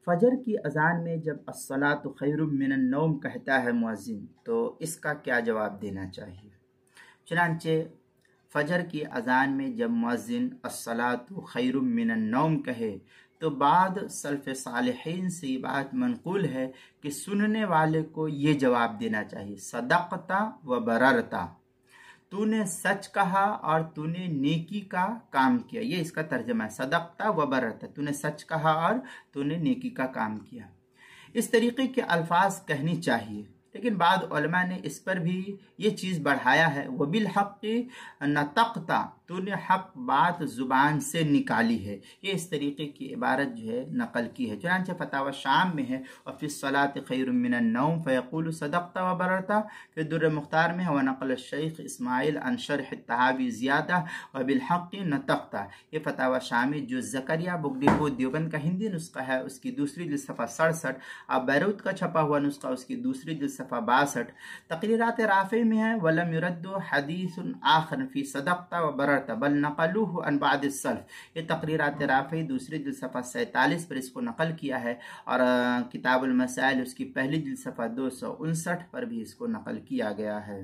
فجر کی اذان میں جب الصلاۃ خیر من النوم کہتا ہے مؤذن تو اس کا کیا جواب دینا چاہیے؟ چنانچہ فجر کی اذان میں جب مؤذن الصلاۃ خیر من النوم کہے تو بعد سلف صالحین سے یہ بات منقول ہے کہ سننے والے کو یہ جواب دینا چاہیے، صدقتا و بررتا، تو نے سچ کہا اور تو نے نیکی کا کام کیا۔ یہ اس کا ترجمہ ہے، صدقتا و بررتا، تو نے سچ کہا اور تو نے نیکی کا کام کیا۔ اس طریقے کے الفاظ کہنی چاہیے، لیکن بعض علماء نے اس پر بھی یہ چیز بڑھایا ہے، وَبِالْحَقِّ نَطَقْتَ، تو نے حق بات زبان سے نکالی ہے۔ یہ اس طریقے کی عبارت جو ہے نقل کی ہے، چنانچہ فتاوی شام میں ہے، وَفِي الصَّلَاةِ خَيْرٌ مِّنَ النَّوْمِ فَيَقُولُ صَدَقْتَ وَبَرَرْتَ۔ پھر در مختار میں ہے، وَنَقَلَ الشیخ اسماعیل عن شرح الطحاوی زیادہ وَبِالْحَقِّ نَطَقْتَ۔ یہ فتاوی شامی جو زکریا بک ڈپو دیوبند کا ہندی نسخہ ہے، اس کی دوسری جلد صفحہ 67، اور بیروت کا چھپا ہوا نسخہ اس کی دوسری جلد صفحہ 62۔ تقریرات رافعی میں ہے، وَلَمْ يُرَدُّ حدیث آخر فی صدقت و بررت بل نقلوہ عن بعض السلف۔ یہ تقریرات رافعی دوسری جلد صفحہ 47 پر اس کو نقل کیا ہے، اور کتاب المسائل اس کی پہلی جلد صفحہ 259 پر بھی اس کو نقل کیا گیا ہے۔